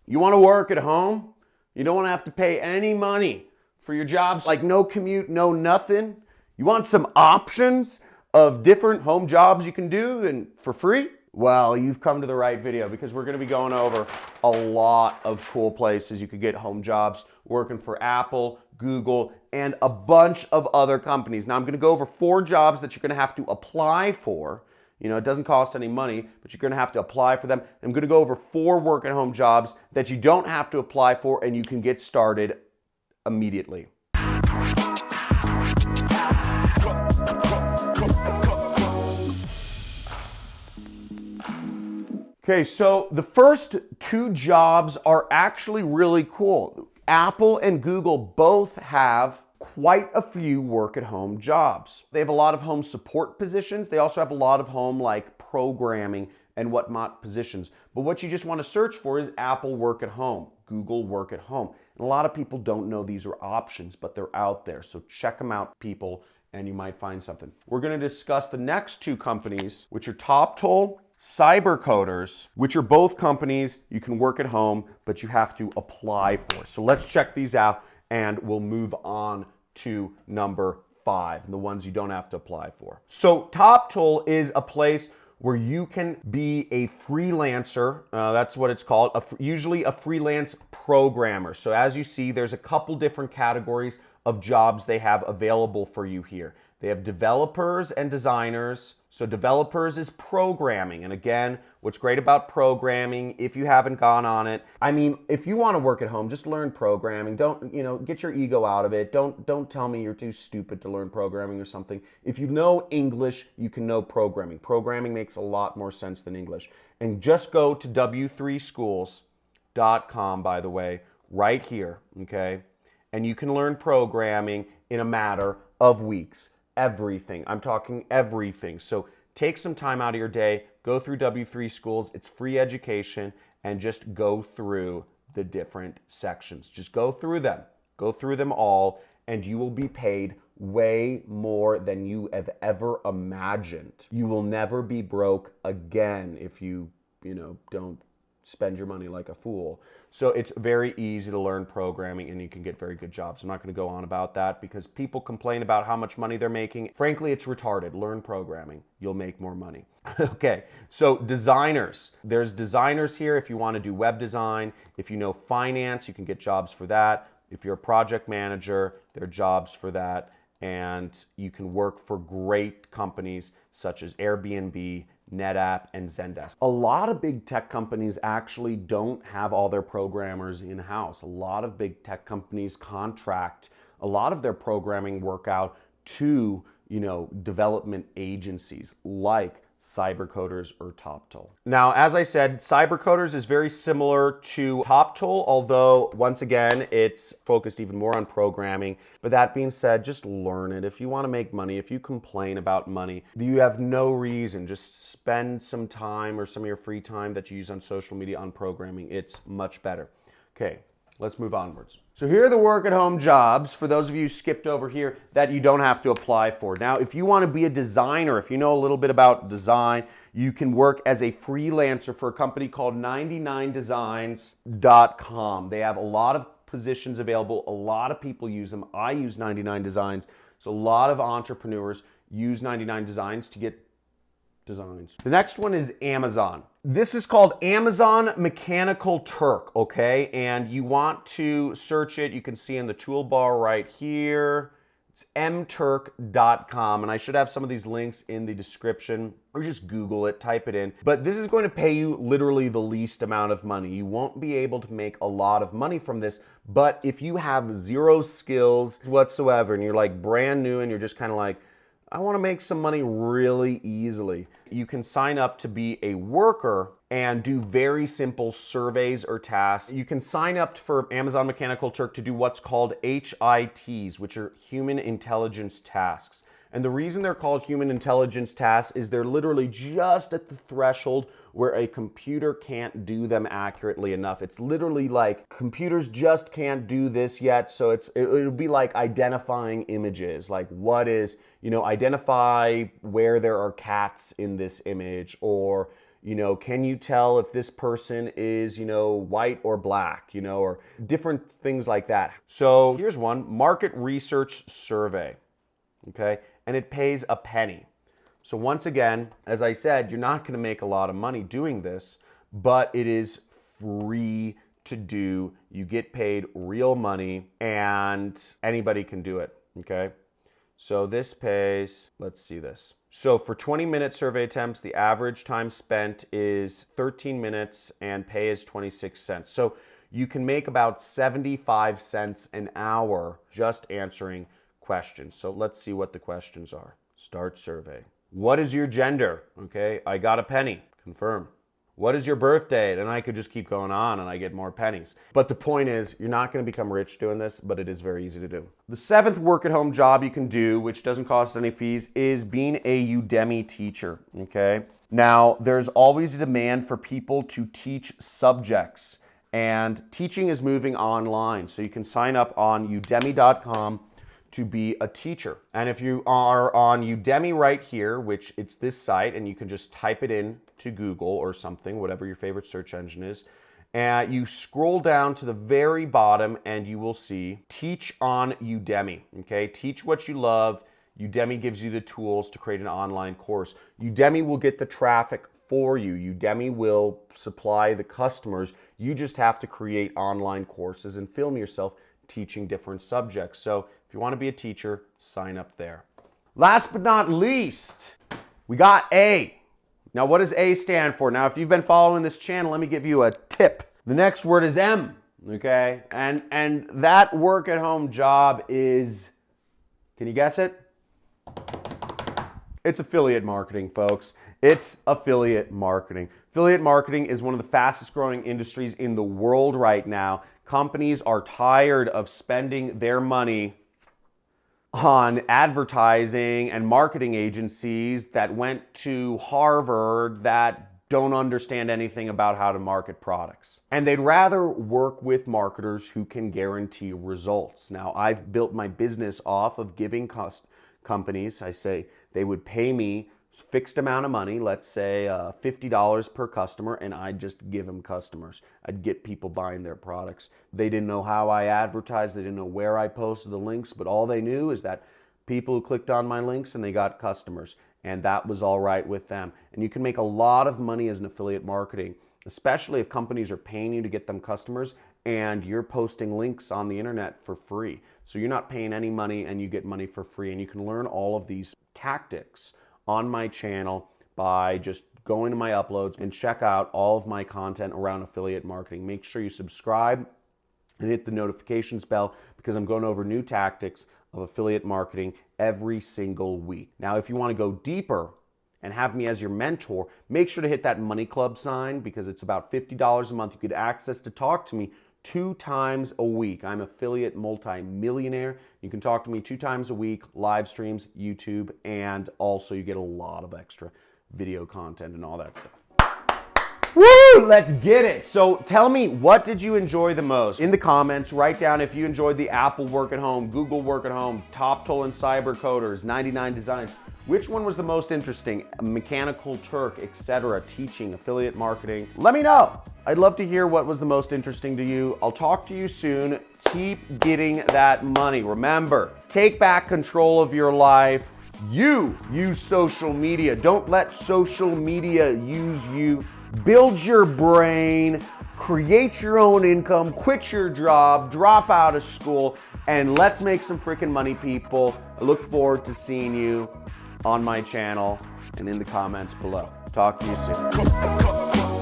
You want to work at home? You don't want to have to pay any money for your jobs, like no commute, no nothing. You want some options of different home jobs you can do and for free? Well, you've come to the right video because we're going to be going over a lot of cool places you could get home jobs working for Apple, Google, and a bunch of other companies. Now, I'm going to go over 4 jobs that you're going to have to apply for. You know, it doesn't cost any money, but you're going to have to apply for them. I'm going to go over 4 work at home jobs that you don't have to apply for and you can get started immediately. Okay, so the first 2 jobs are actually really cool. Apple and Google both have quite a few work at home jobs. They have a lot of home support positions. They also have a lot of home like programming and whatnot positions. But what you just want to search for is Apple work at home, Google work at home. And a lot of people don't know these are options, but they're out there. So check them out, people, and you might find something. We're going to discuss the next 2 companies, which are TopToll, CyberCoders, which are both companies you can work at home, but you have to apply for. So let's check these out and we'll move on to number 5, the ones you don't have to apply for. So TopToll is a place where you can be a freelancer. That's what it's called, usually a freelance programmer. So as you see, there's a couple different categories of jobs they have available for you here. They have developers and designers. So developers is programming. And again, what's great about programming, if you haven't gone on it, I mean, if you want to work at home, just learn programming. Don't, get your ego out of it. Don't tell me you're too stupid to learn programming or something. If you know English, you can know programming. Programming makes a lot more sense than English. And just go to w3schools.com, by the way, right here, okay? And you can learn programming in a matter of weeks. Everything. I'm talking everything. So take some time out of your day, go through W3 Schools. It's free education, and just go through the different sections. Just go through them. Go through them all, and you will be paid way more than you have ever imagined. You will never be broke again if you don't spend your money like a fool. So it's very easy to learn programming and you can get very good jobs. I'm not going to go on about that because people complain about how much money they're making. Frankly, it's retarded. Learn programming. You'll make more money. Okay, so designers. There's designers here if you want to do web design. If you know finance, you can get jobs for that. If you're a project manager, there are jobs for that. And you can work for great companies such as Airbnb, NetApp, and Zendesk. A lot of big tech companies actually don't have all their programmers in-house. A lot of big tech companies contract a lot of their programming work out to, development agencies like CyberCoders or TopToll. Now, as I said, CyberCoders is very similar to TopToll, although once again, it's focused even more on programming. But that being said, just learn it. If you want to make money, if you complain about money, you have no reason. Just spend some time or some of your free time that you use on social media on programming. It's much better. Okay, let's move onwards. So here are the work at home jobs, for those of you who skipped over here, that you don't have to apply for. Now, if you want to be a designer, if you know a little bit about design, you can work as a freelancer for a company called 99designs.com. They have a lot of positions available. A lot of people use them. I use 99 Designs. So a lot of entrepreneurs use 99 Designs to get designs. The next one is Amazon. This is called Amazon Mechanical Turk, okay? And you want to search it. You can see in the toolbar right here. It's mturk.com, and I should have some of these links in the description, or just Google it, type it in. But this is going to pay you literally the least amount of money. You won't be able to make a lot of money from this, but if you have zero skills whatsoever, and you're like brand new, and you're just kind of like, I want to make some money really easily, you can sign up to be a worker and do very simple surveys or tasks. You can sign up for Amazon Mechanical Turk to do what's called HITs, which are human intelligence tasks. And the reason they're called human intelligence tasks is they're literally just at the threshold where a computer can't do them accurately enough. It's literally like computers just can't do this yet. So it'll be like identifying images, like what is, identify where there are cats in this image, or Can you tell if this person is, white or black, or different things like that. So here's one, market research survey, okay? And it pays a penny. So once again, as I said, you're not gonna make a lot of money doing this, but it is free to do. You get paid real money and anybody can do it, okay? So this pays, let's see this. So for 20-minute survey attempts, the average time spent is 13 minutes and pay is 26 cents. So you can make about 75 cents an hour just answering questions. So let's see what the questions are. Start survey. What is your gender? Okay, I got a penny. Confirm. What is your birth date? And I could just keep going on and I get more pennies. But the point is, you're not gonna become rich doing this, but it is very easy to do. The 7th work-at-home job you can do, which doesn't cost any fees, is being a Udemy teacher, okay? Now, there's always a demand for people to teach subjects, and teaching is moving online. So you can sign up on udemy.com to be a teacher. And if you are on Udemy right here, which it's this site, and you can just type it in to Google or something, whatever your favorite search engine is, and you scroll down to the very bottom and you will see Teach on Udemy, okay? Teach what you love. Udemy gives you the tools to create an online course. Udemy will get the traffic for you. Udemy will supply the customers. You just have to create online courses and film yourself teaching different subjects. So if you want to be a teacher, sign up there. Last but not least, we got A. Now, what does A stand for? Now, if you've been following this channel, let me give you a tip. The next word is M, okay? And that work-at-home job is, can you guess it? It's affiliate marketing, folks. It's affiliate marketing. Affiliate marketing is one of the fastest growing industries in the world right now. Companies are tired of spending their money on advertising and marketing agencies that went to Harvard that don't understand anything about how to market products. And they'd rather work with marketers who can guarantee results. Now, I've built my business off of giving companies, I say they would pay me fixed amount of money, let's say $50 per customer, and I'd just give them customers. I'd get people buying their products. They didn't know how I advertised, they didn't know where I posted the links, but all they knew is that people who clicked on my links and they got customers, and that was all right with them. And you can make a lot of money as an affiliate marketing, especially if companies are paying you to get them customers and you're posting links on the internet for free. So you're not paying any money and you get money for free, and you can learn all of these tactics on my channel by just going to my uploads and check out all of my content around affiliate marketing. Make sure you subscribe and hit the notifications bell because I'm going over new tactics of affiliate marketing every single week. Now, if you want to go deeper and have me as your mentor, make sure to hit that Money Club sign because it's about $50 a month. You get access to talk to me 2 times a week. I'm affiliate multi-millionaire. You can talk to me 2 times a week, live streams, YouTube, and also you get a lot of extra video content and all that stuff. Woo! Let's get it. So tell me, what did you enjoy the most? In the comments, write down if you enjoyed the Apple Work at Home, Google Work at Home, TopTool and Cyber Coders, 99 Designs. Which one was the most interesting? Mechanical Turk, etc. Teaching, affiliate marketing. Let me know. I'd love to hear what was the most interesting to you. I'll talk to you soon. Keep getting that money. Remember, take back control of your life. You use social media. Don't let social media use you. Build your brain, create your own income, quit your job, drop out of school, and let's make some freaking money, people. I look forward to seeing you on my channel and in the comments below. Talk to you soon.